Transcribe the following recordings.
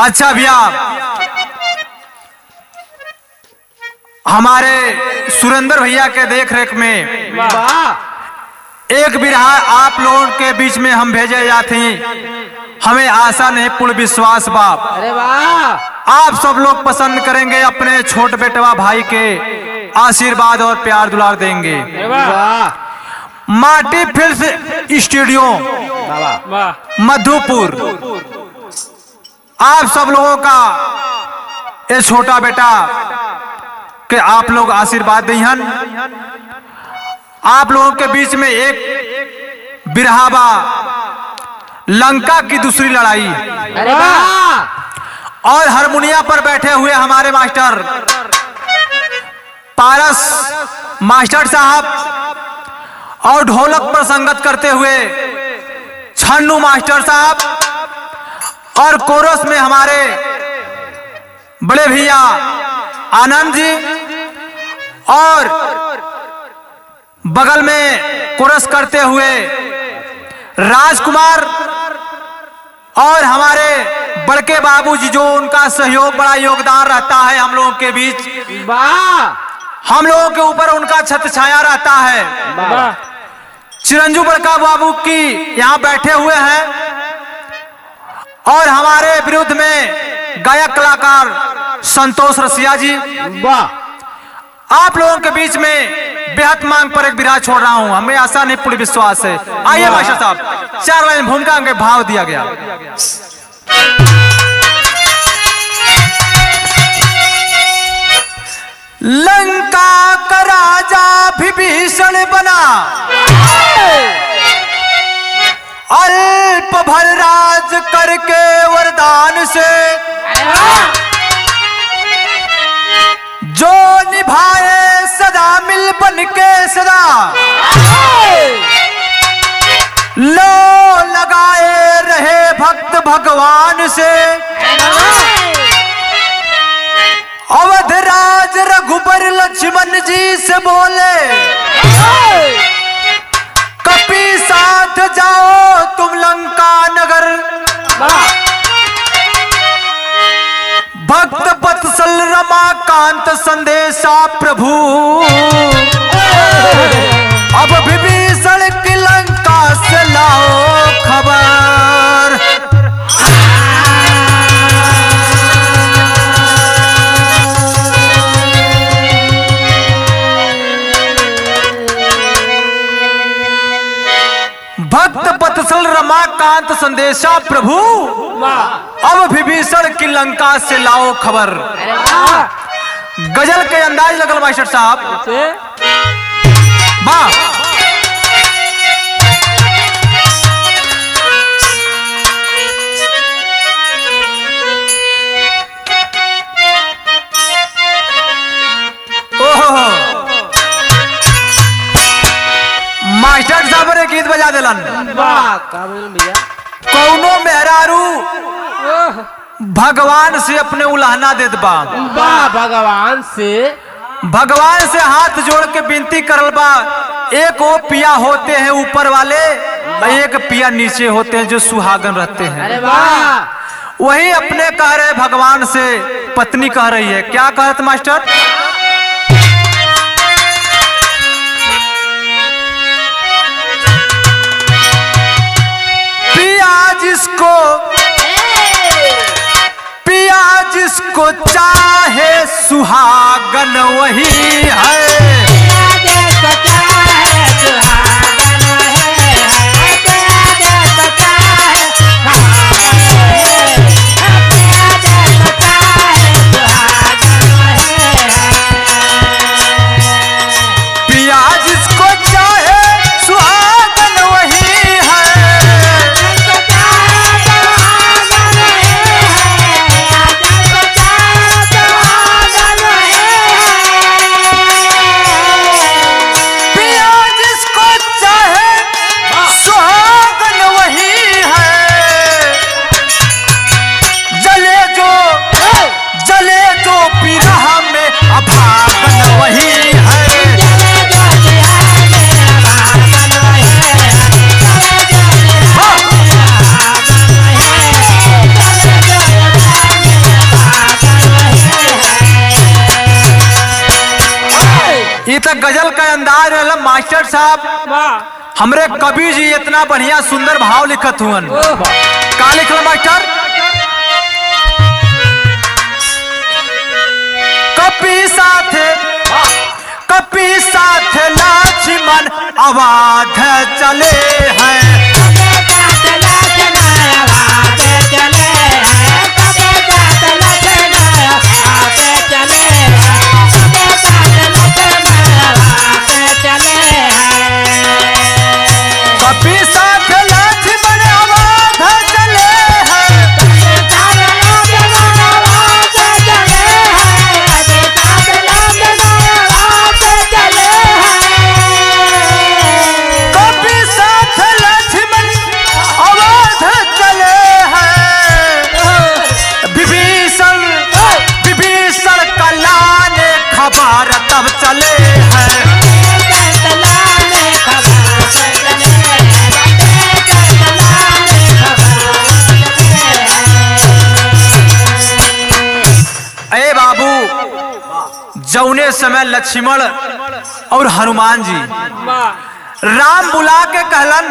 अच्छा भैया, हमारे सुरेंद्र भैया के देख रेख में एक बिरहा आप लोगों के बीच में हम भेजे जाते हैं। हमें आशा नहीं पूर्ण विश्वास बाप, अरे वाह, आप सब लोग पसंद करेंगे, अपने छोटे बेटवा भाई के आशीर्वाद और प्यार दुलार देंगे। अरे वाह, माटी फिल्म स्टूडियो मधुपुर, आप सब लोगों का ये छोटा बेटा के आप लोग आशीर्वाद दीहन। आप लोगों के बीच में एक बिरहावा लंका की दूसरी लड़ाई, अरे वाह, और हारमोनिया पर बैठे हुए हमारे मास्टर पारस मास्टर साहब, और ढोलक पर संगत करते हुए छन्नू मास्टर साहब, और कोरस में हमारे बड़े भैया आनंद जी, और बगल में कोरस करते हुए राजकुमार, और हमारे बड़के बाबूजी जो उनका सहयोग बड़ा योगदान रहता है हम लोगों के बीच। वाह, हम लोगों के ऊपर उनका छत्र छाया रहता है। वाह, चिरंजू बड़का बाबू की यहाँ बैठे हुए हैं, और हमारे विरुद्ध में गायक कलाकार संतोष रसिया जी। वाह, आप लोगों के बीच में बेहद मांग पर एक बिरहा छोड़ रहा हूं, हमें आशा नहीं पूरी विश्वास है। आइए मास्टर साहब, 4 लाइन भूमिका के भाव दिया गया। लंका का राजा विभीषण बना, अल्प भर राज करके वरदान से, जो निभाए सदा मिल बन के सदा, लो लगाए रहे भक्त भगवान से। अवध राज रघुबर लक्ष्मण जी से बोले, कपि साथ जाओ तुम लंका नगर, भक्त वत्सल रमाकांत संदेशा प्रभु, अब विभीषण की लंका से लाओ खबर। भक्त वत्सल रमाकांत संदेशा प्रभु, अब विभीषण की लंका से लाओ खबर। गजल के अंदाज लगल मास्टर साहब, वाह, ओहो, मास्टर साहब ने गीत बजा दिलन। भैया, कौनो मेहरारू भगवान से अपने उलाहना देत बा, वाह, भगवान से हाथ जोड़ के विनती करल बा। एक वो पिया होते हैं ऊपर वाले, एक पिया नीचे होते हैं जो सुहागन रहते हैं। अरे वाह, वही अपने कह रहे भगवान से पत्नी कह रही है, क्या कहत मास्टर? पिया जिसको चाहे सुहागन वही है, पिया जिसको चाहे सुहागन वही है, हमरे कवि जी इतना बढ़िया सुंदर भाव लिखत हुअन। का लिखल मास्टर? कपि साथ लक्ष्मण अवध चले हैं। कपि साथ लक्ष्मण अवध चले हैं। कपि साथ लक्ष्मण अवध चले हैं। विभीषण कलाने खबर तब चले हैं। अरे बाबू, जौने समय लक्ष्मण और हनुमान जी राम बुला के कहलन,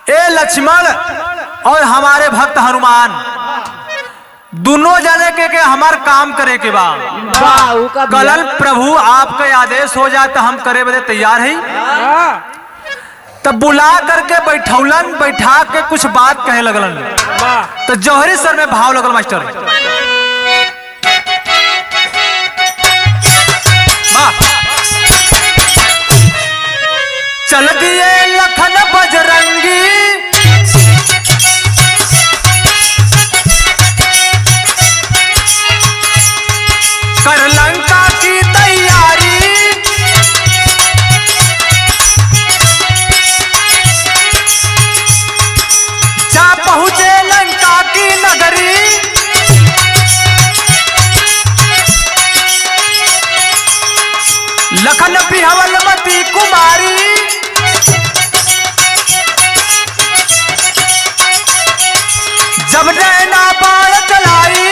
ए लक्ष्मण और हमारे भक्त हनुमान, दोनों जने के हमार काम करे के बा। कलल प्रभु आपका आदेश हो जाए तो हम करे बदे तैयार है। तब बुला करके बैठौलन, बैठा के कुछ बात कहे लगलन। तो जौहरी सर में भाव लगल मास्टर। चल दिए लखन बजरंगी, कर लंका की तैयारी। जा पहुंचे लंका की नगरी, लखन बिहवलमती कुमारी। जब नैना बाण चलाई,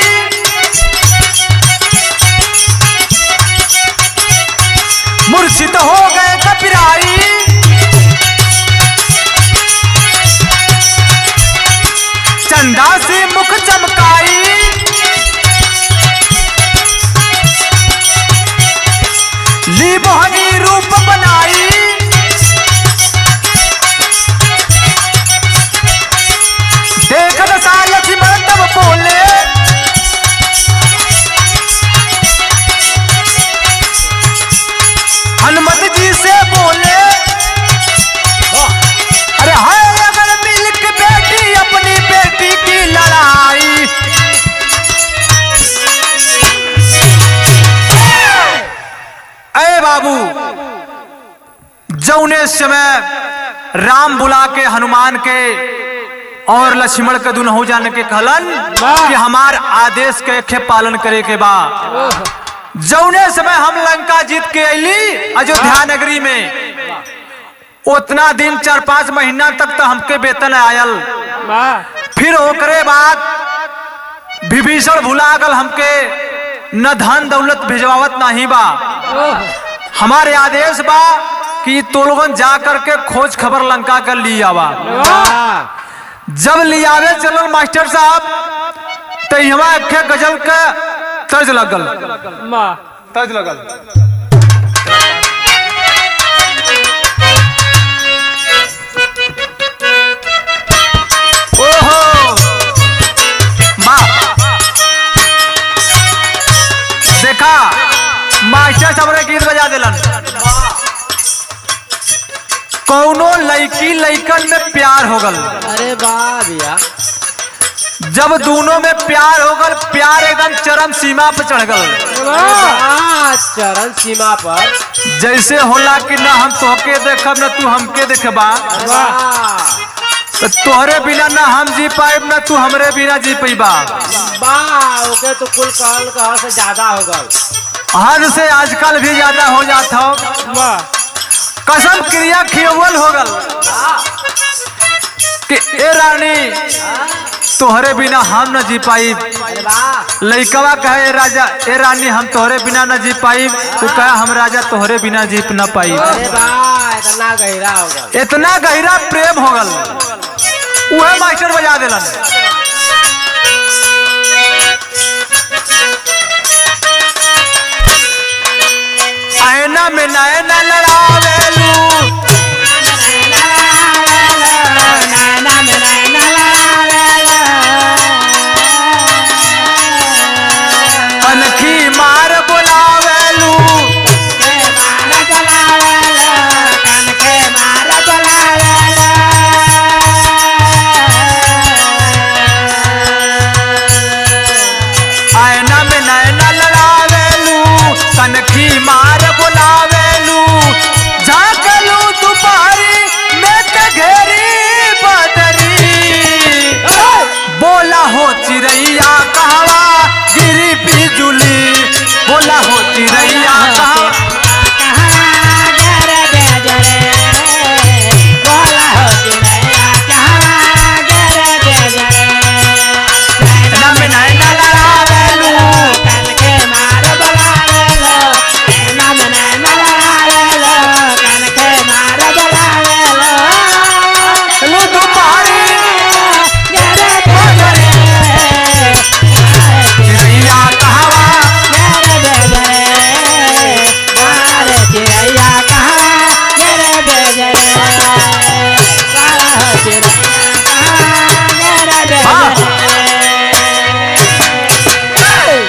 मूर्छित हो गए कपिराई। चंदा सी मुख चमकाई, ली मोहनी रूप बनाई। देख दशा लक्ष्मण तब बोले, हनुमत जी से बोले, अरे हाय अगर मिल के बेटी अपनी बेटी की लड़ाई। अरे बाबू, जौने समय राम बुला के हनुमान के और लक्ष्मण के दुनहु जाने के कहलन कि हमार आदेश के पालन करे के बा। जौने समय हम लंका जीत के अली अयोध्या नगरी में, उतना दिन 4-5 महीना तक तो हमके वेतन आयल। फिर ओकरे बाद विभीषण भुला गल हमके, न धन दौलत भिजवावत नहीं बा। हमारे आदेश बा कि तो लोगन जा करके खोज खबर लंका कर ली आवा। जब लियावे चलल मास्टर साहब, तो यहाँ अखे गजल का तर्ज लगल। ओहो देखा, मास्टर साहब ने गीत बजा दिलन। कौनो लड़की लड़कन में प्यार हो गल। अरे वाह भैया, जब दोनों में प्यार हो गल, प्यार एकदम चरम सीमा पर चढ़ गल। चरण सीमा पर जैसे होला कि ना हम तोहके देखब न तू हमके देखबा, तो तोहरे बिना ना हम जी पाएब ना तू हमरे बिना जी पैबा। ओके तो कुल कहल से ज्यादा हो गल, हद से आजकल भी ज्यादा हो जाता हो। कसम क्रिया खियवल हो गल कि ए रानी तोहरे बिना हम न जी पाई। अरे वाह लइकवा कहे ए राजा ए रानी हम तोहरे बिना न जी पाई। तू कहे हम राजा तोहरे बिना जी न पाई। अरे वाह इतना गहरा हो गया। इतना गहरा प्रेम हो गल उहे मास्टर बजा दिलन। आईना में नैना लड़ावेलू कनखी मार बुलावेलू आईना में नैना लड़ावेलू कनखी मार बुलावेलू झांकलू दुपारी में ते घेरी बदरी बोला हो चिड़ैया कहवा गिरी बिजुली बोला हो चिड़ैया कहवा नैना में नैना लड़ावेलू लू दुपारी चिड़ैया कहवा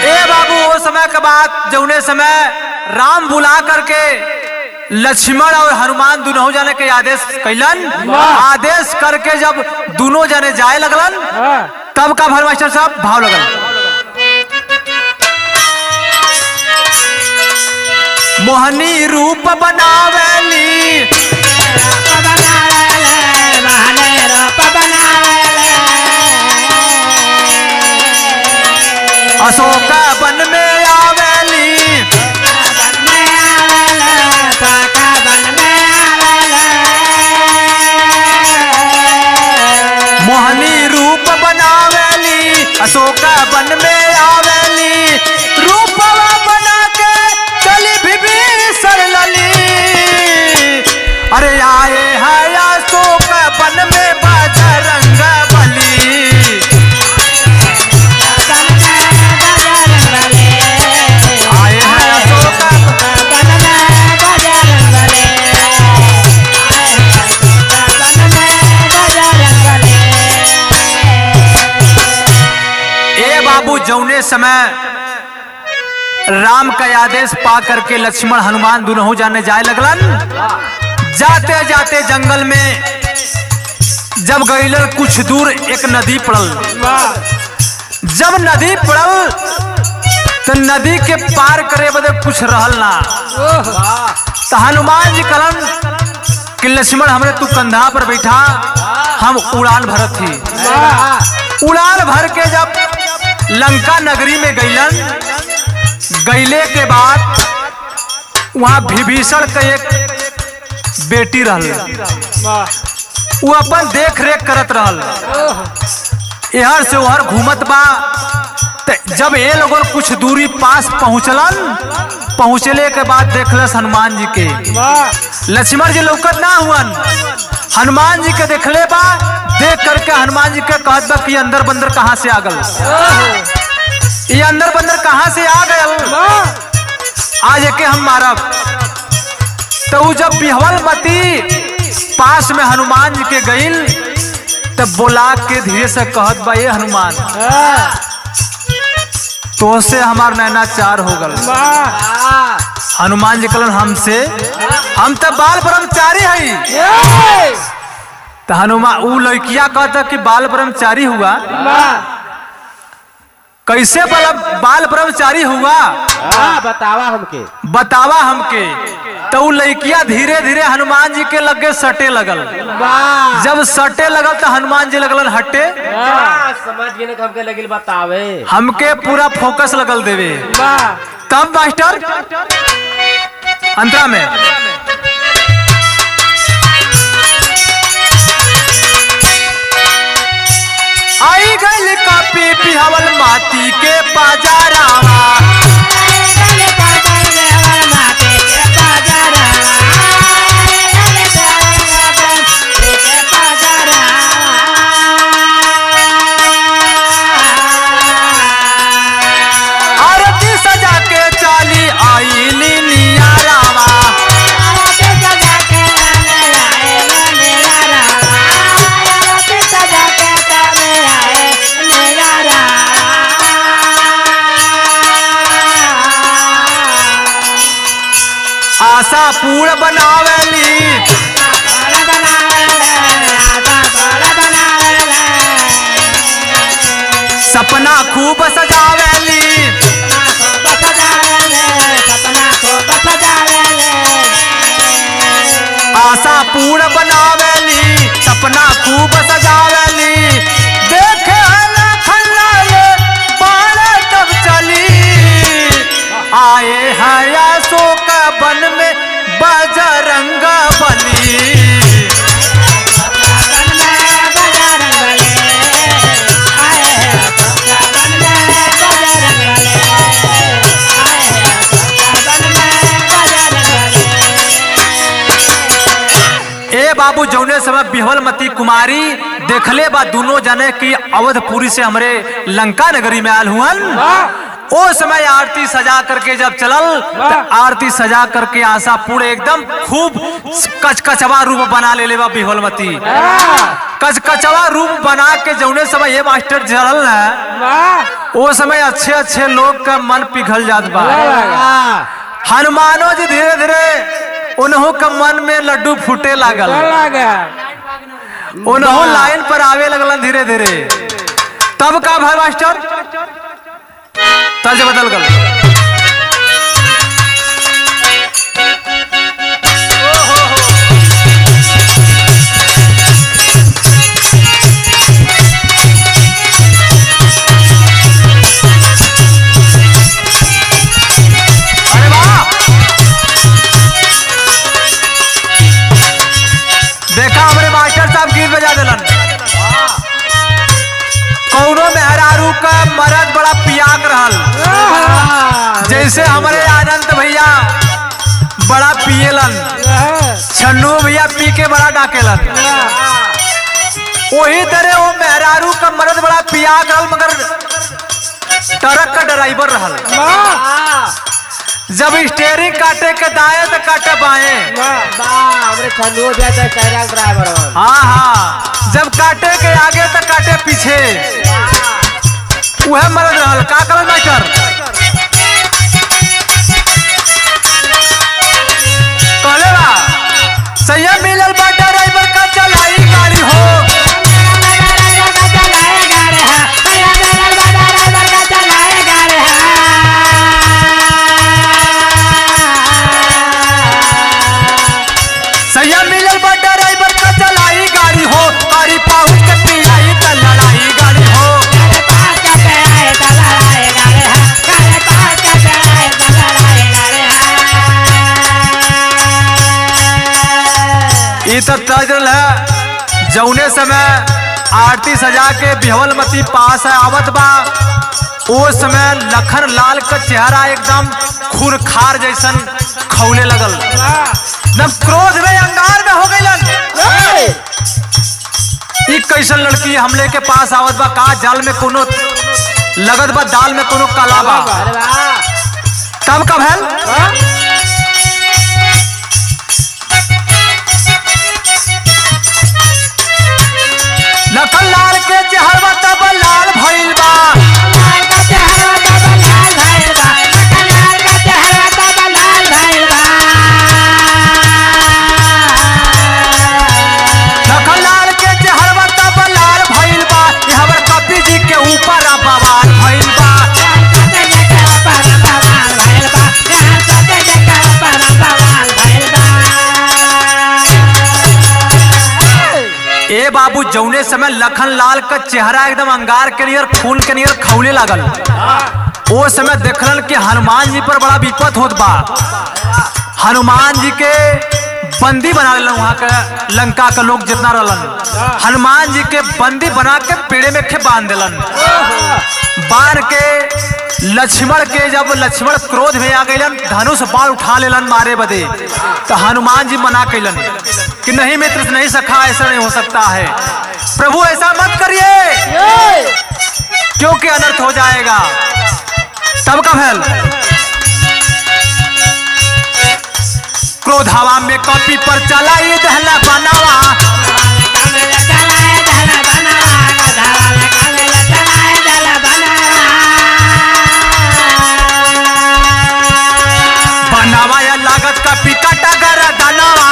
ए बाबू वो समय के बाद जौने समय राम बुला करके लक्ष्मण और हनुमान दोनों जाने के आदेश कैलन। आदेश करके जब दोनों जने जाए लगलन तब का भर मास्टर साहब भाव लगल। मोहनी रूप बनावेली अशोक वन में आवेली मोहनी रूप बनावेली अशोक वन में आवेली रूपवा बना के चली विभीषण लली। अरे आए है अशोक वन में बजरंग बली आए हैं अशोक ए बाबू जौने समय राम का आदेश पा करके लक्ष्मण हनुमान दोनों जाने जाए लगलन। जाते जाते जंगल में जब गइलन कुछ दूर एक नदी पड़ल। जब नदी पड़ल तो नदी के पार करे बदे कुछ रहल ना। तो हनुमान जी कहलन कि लक्ष्मण हमरे तू कंधा पर बैठा हम उड़ान भरत थी। उड़ान भर के जब लंका नगरी में गइलन गइले के बाद वहां विभीषण के एक बेटी रहल। वो अपन देख रेख करत रहल। इहर से उहर घूमत बा। जब ये लोगन कुछ दूरी पास पहुंचलन पहुंचले के बाद देखलस हनुमान जी के। लक्ष्मण जी लौकत ना हुअन हनुमान जी के देखले बा। देख करके हनुमान जी के कहत बा कि अंदर बंदर कहाँ से आ गल। ये अंदर बंदर कहाँ से आ गयल आज के हम मारब। तो जब बिहवल मती पास में हनुमान जी के गइल तब बोला के धीरे से कहत बा ये हनुमान तो से हमार नैनाचार हो गल। हनुमान जी कहलन हमसे हम तो बाल ब्रह्मचारी हई। तो हनुमान उ लड़किया कहता कि बाल ब्रह्मचारी हुआ कैसे बाल ब्रह्मचारी हुआ बतावा हमके। तो उ लड़किया धीरे धीरे हनुमान जी के लगे सटे लगल। जब सटे लगल तो हनुमान जी लगलन हटे समझ गए हमके लगिल बतावे हमके पूरा फोकस लगल देवे। तब मास्टर अंतरा में बिहवल माती के बाजारावा। आरती सजा के चाली आईली नियारावा। आशा पूर्ण बनावेली सपना खूब सजावेली। आशा पूर्ण बनावेली सपना खूब सजावेली। देखे लखन लाल बाण तब चली आए हैं अशोक वन में बजरंग बली। ए बाबू जौने समय बिहवलमती कुमारी देखले बा दोनों जने की अवधपुरी से हमरे लंका नगरी में आल हुअन। ओ समय आरती सजा करके जब चलल तो आरती सजा करके आशा पूरे एकदम खूब कचकचवा रूप बना ले बा बिहवलमती। कचकचवा रूप बना के जौने समय ये मास्टर चलल ना ओ समय अच्छे अच्छे लोग का मन पिघल जात बा। हनुमानो जी धीरे धीरे उन्हों का मन में लड्डू फूटे लागल। उन्हों लाइन पर आवे लगलन धीरे धीरे। तब का भाई मास्टर तर्ज बदल गल। अरे वाह देखा हमारे मास्टर साहब गीत बजा दिलन। कौनो मेहरारू का मर्द बड़ा पियाक रहल जैसे हमारे आनंद भैया बड़ा पियलन छन्नू भैया पी के बड़ा डाकेलन। वही तरह वो मेहरारू का मर्द बड़ा पियाक रहल मगर ट्रक का ड्राइवर रहल। जब स्टेयरिंग काटे के दाएं तो काटे बाएं। हाँ हाँ जब काटे के आगे तो काटे पीछे। वह मर्द रहल का करल मास्टर कहले बा संयम मिलल बा ड्राइवर का चलाई गाड़ी हो। संयम मिलल बा ड्राइवर का चलाई गाड़ी हो। गाड़ी पहुंच के पिलाई त लड़ाई गाड़ी हो। ई तो तजल है जौने समय आरती सजा के बिहवलमती पास है आवत बा ओ समय लखन लाल का चेहरा एकदम खूनखार जैसन खौले लगल। एकदम क्रोध में अंगार में हो गई। ई कैसन लड़की हमले के पास आवत बा का जाल में कोनो लगत बा दाल में कोनो काला बा। तब का भैल लखन लाल के चेहरा तब लाल भइल बा। लखन लाल के चेहरा तब लाल भइल बा। हमर कपी जी के ऊपर बवाल भइल बा। ए बाबू जौने समय लखन लाल का चेहरा एकदम अंगार के नियर खून के नियर खौले लागल ओ समय देखलन कि हनुमान जी पर बड़ा विपत होत बा। हनुमान जी के बंदी बना लेलन वहां के लंका के लोग जितना रहलन। हनुमान जी के बंदी बना के पेड़े में खे बांध दिलन। बांध के लक्ष्मण के जब लक्ष्मण क्रोध में आ गईलन धनुष बाण उठा लेलन मारे बदे, तो हनुमान जी मना कैलन कि नहीं मित्र नहीं सखा, ऐसा नहीं हो सकता है, प्रभु ऐसा मत करिए क्योंकि अनर्थ हो जाएगा। तब का भैल क्रोध हवा में कॉपी पर चला ये दहला बनावा, बनावा या लागत का पिकाटा गरा दानावा,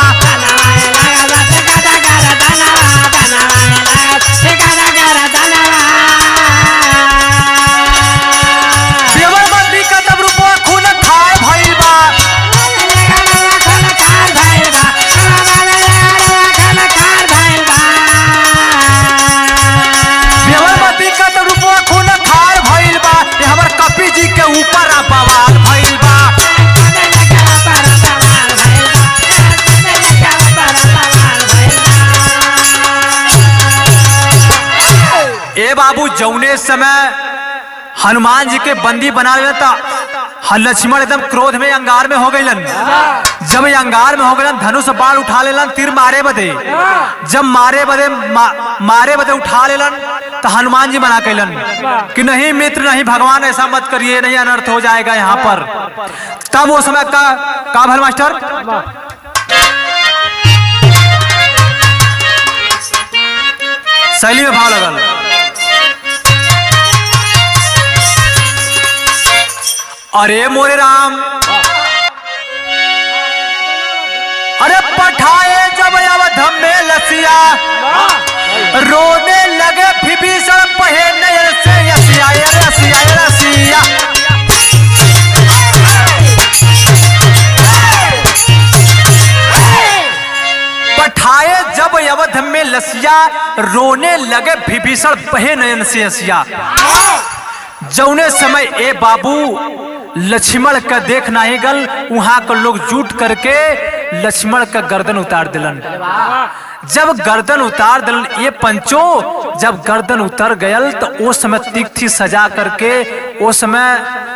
बाबू जौने समय हनुमान जी के बंदी बना लेता लक्ष्मण एकदम क्रोध में अंगार में हो गईलन। जब ये अंगार में हो गईलन धनुष बाण उठा लेलन तीर मारे बदे, जब मारे बदे उठा लेलन तो हनुमान जी मना कैलन कि नहीं मित्र नहीं भगवान ऐसा मत करिए, नहीं अनर्थ हो जाएगा यहाँ पर। तब वो समय का भल मास्टर शैली में भाव लगल, अरे मोरे राम अरे पठाए जब अवध में लसिया, रोने लगे विभीषण पहे नयन से यसिया रसिया रसिया। पठाए जब अवध में लसिया, रोने लगे विभीषण पहे नयन से यसिया। जौने समय ए बाबू लक्ष्मण का देख नहीं गल, वहां के लोग जुट करके लक्ष्मण का गर्दन उतार दिलन। जब गर्दन उतार दिलन ये पंचो, जब गर्दन उतर गयल तो उस समय तिकथी सजा करके, उस समय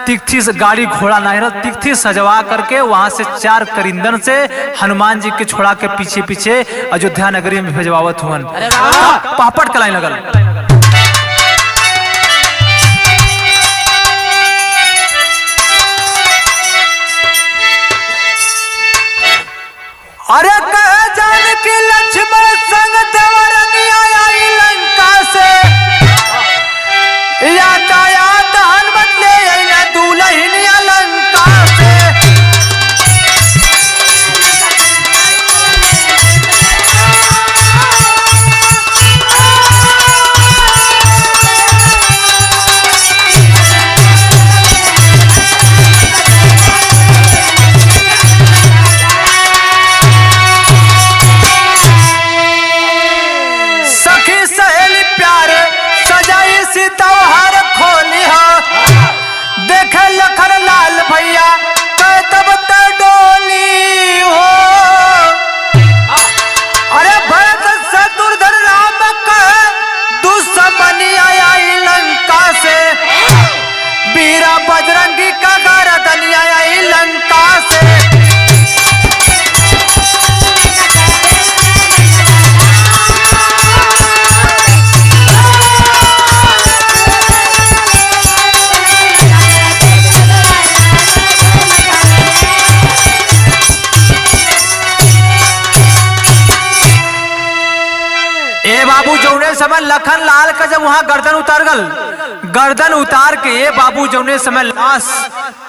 तिकथी से गाड़ी घोड़ा नहीं रहा, तिकथी सजवा करके वहां से 4 करिंदन से हनुमान जी के छोड़ा के पीछे पीछे अयोध्या नगरी में भेजवावत हुअन। पापड़ कलाई लगल। अरे कह जान की लक्ष्मण संग देवरनिया आई लंका से, यातायात हनुमत ले आइला दुलहिनिया लंका से। बजरंगी का गर्दनिया आई लंका से। ए बाबू जौने समय लखन लाल का जब वहां गर्दन उतार गल, गर्दन उतार के ए बाबू जौने समय लाश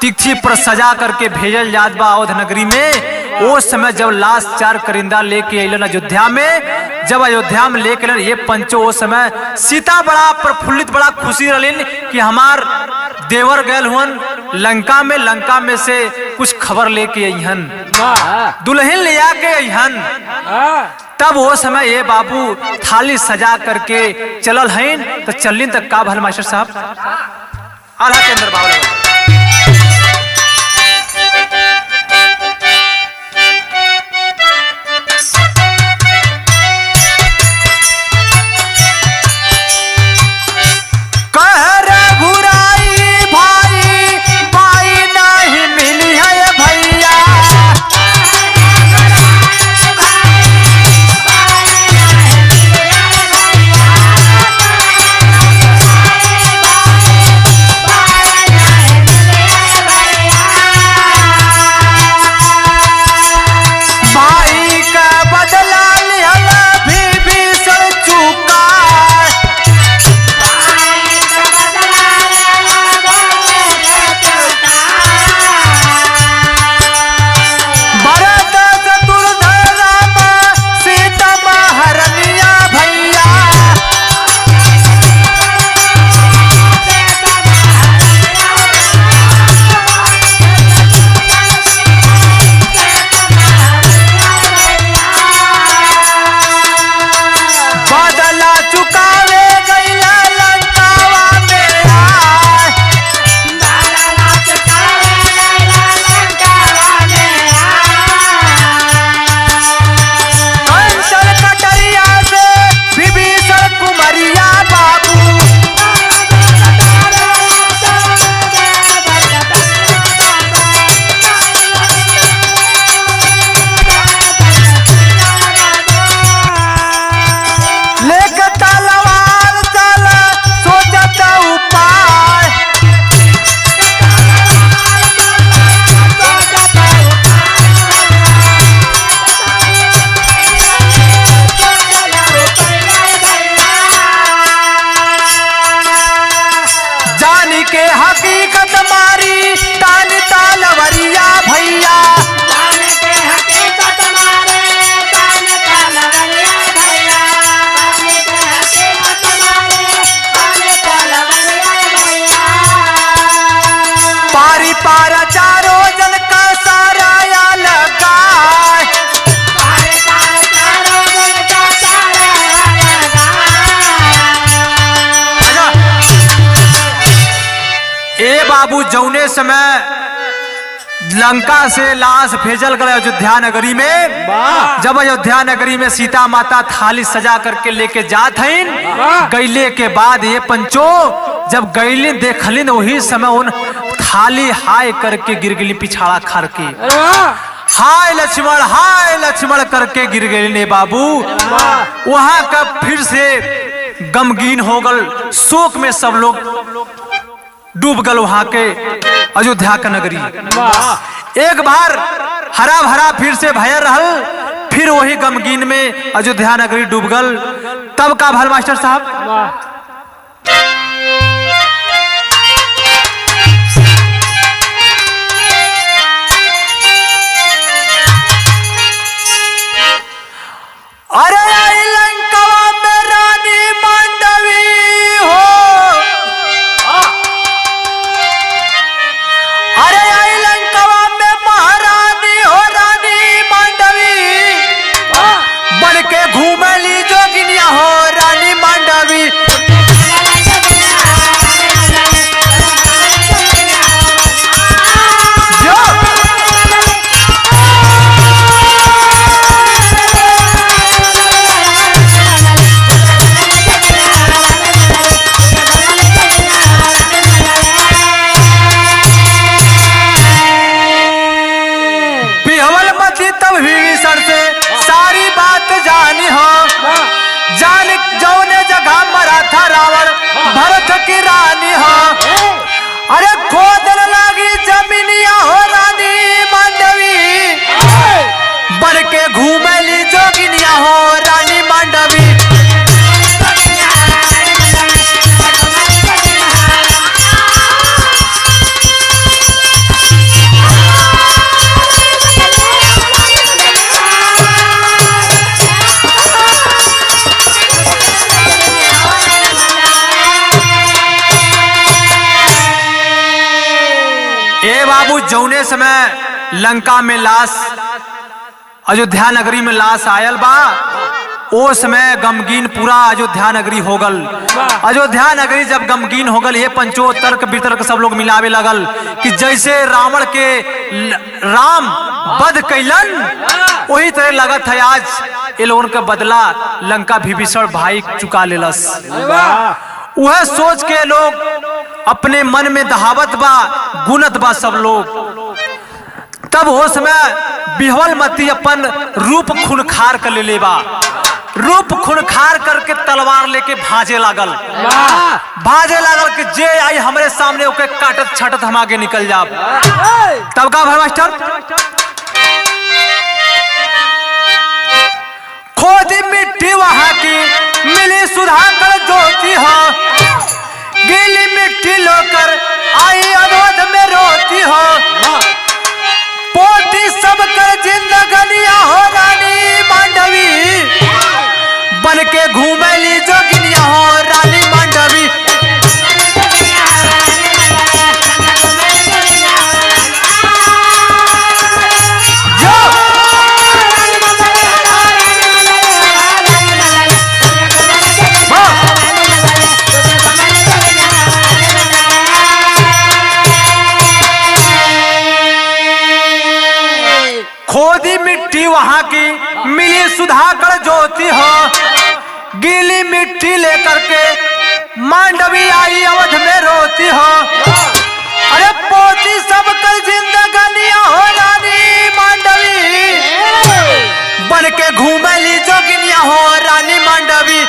तिथि पर सजा करके भेजल जात बा अवध नगरी में। वो समय जब लाश 4 करिंदा लेके अलन अयोध्या में, जब अयोध्या में लेके अलन ये पंचो, वो समय सीता बड़ा प्रफुल्लित बड़ा खुशी रहलिन कि हमार देवर गयल हुन लंका में, लंका में से कुछ खबर लेके अइहन, दुल्हन ले आके अइहन। तब वो समय ये बाबू थाली सजा करके चलल हैं, तो चलिन तक का भल मास्टर साहब आला के अंदर बावल बाबू जौने समय लंका से लाश भेजल गए अयोध्या नगरी में, जब अयोध्या नगरी में सीता माता थाली सजा करके लेके जात हईन, गईले के बाद ये पंचो जब गईले देखलिन वही समय उन थाली हाय करके गिर गई पिछाड़ा खर के, हाय लक्ष्मण करके गिर गई ने बाबू। वहां का फिर से गमगीन हो गल, शोक में सब लोग डूब गल वहां के अयोध्या का नगरी। एक बार हरा भरा फिर से भय रहल, फिर वही गमगीन में अयोध्या नगरी डूब गल। तब का भल मास्टर साहब, अरे आई लंकावा में रानी मांडवी हो, अरे आई लंकावा में महारानी हो रानी मांडवी, बन के घूमली जोगिनिया हो रानी मांडवी। तब विभीषण से सारी बात जानी हो, जान जौने जगह मरा था रावण भरत की रानी हो, अरे खोदन लगी जमीनिया हो रानी मांडवी, बन के घूमली जोगिनिया हो रानी मांडवी। बाबू जौने समय लंका में लाश अयोध्या नगरी में लाश आयल बा, ओ समय गमगीन पूरा अयोध्या नगरी हो गल। अयोध्या नगरी जब गमगीन हो गल, ये पंचो तर्क वितर्क सब लोग मिलावे लगल कि जैसे रावण के राम वध कैलन, वही तरह लगत है आज ये लोगों का बदला लंका विभीषण भाई चुका लेलस। वह सोच के लोग अपने मन में दहावत बा, गुनत बा सब लोग। तब हो समय बिहवलमती अपन रूप खुनखार कर ले बा, रूप खुनखार करके तलवार लेके भाजे लागल कि जे आई हमरे सामने ओके काटत छाटत हम आगे निकल जाब। तब का भाई मास्टर, खोदी मिट्टी वहां की मिली सुधाकर ज्योति हो, गीली मिट्टी लोकर आई अनोद में रोती हो, पोती सब कर जिंदगनिया हो रानी मांडवी, बन के घूमली जोगिनिया हो रानी मांडवी। खोदी मिट्टी वहां की मिली सुधाकर ज्योति हो, गीली मिट्टी लेकर के मांडवी आई अवध में रोती हो, अरे पोती सब कल जिंदगनिया हो रानी मांडवी, बन के घूमली जोगिनिया हो रानी मांडवी।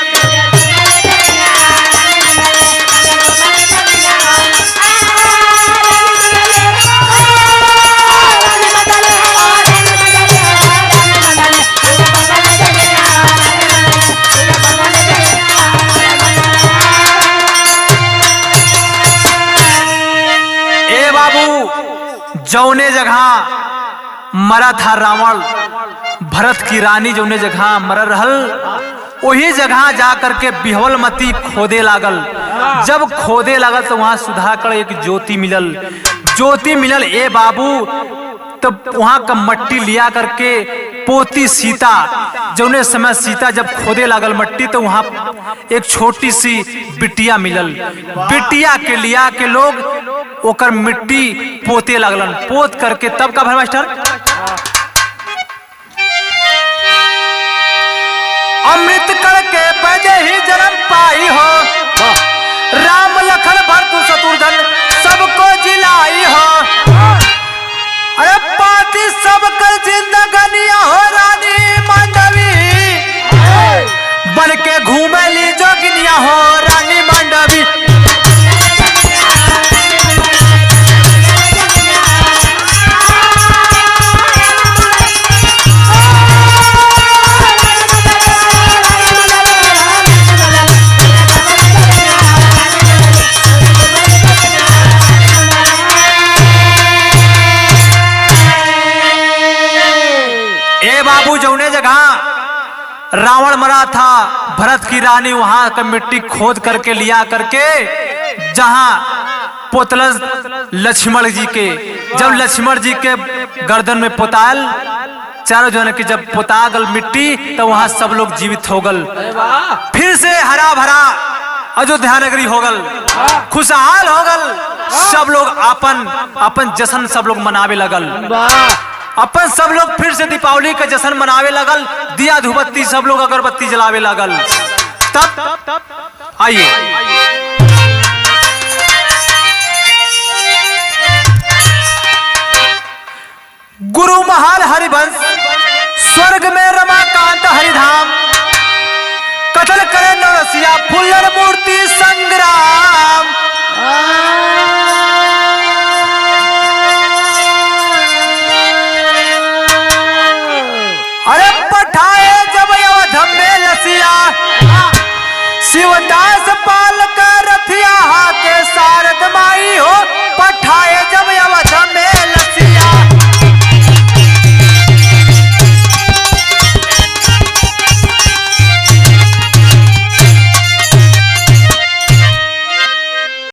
जौने जगह मरा था रावण भरत की रानी, जौने जगह मर रहल वही जगह जाकर के बिहवलमती खोदे लागल। जब खोदे लागल तो वहां सुधाकर एक ज्योति मिलल ए बाबू। तब वहां का मट्टी लिया करके पोती सीता, जौने समय सीता जब खोदे लागल मट्टी तो वहां एक छोटी सी बिटिया मिलल। बिटिया के लिया के लोग ओकर मिट्टी पोते लगलन। पोत करके तब का भाई मास्टर अमृत करके बजे ही जन्म पाई हो, राम लखन भरतु शत्रुघ्न सबको जिलाई हो। अरे पाती सब कर जिंदगनिया हो रानी मांडवी, बन के घूमे ली जोगिनिया हो रानी मांडवी। बाबू जौने जगह रावण मरा था, भरत की रानी वहां का मिट्टी खोद करके लिया करके जहां पोतलस लक्ष्मण जी के, जब लक्ष्मण जी के गर्दन में पोताल चारों जन की जब पोता गल मिट्टी तो वहां सब लोग जीवित हो गल। फिर से हरा भरा अयोध्या नगरी हो गल, खुशहाल हो गल। सब लोग अपन जश्न सब लोग मनावे लगल। अपन सब लोग फिर से दीपावली का जश्न मनावे लगल। दिया धूपबत्ती सब लोग अगरबत्ती जलावे लगल। तब आइए गुरु महाल हरिवंश स्वर्ग में रमाकांत हरिधाम, कथन करे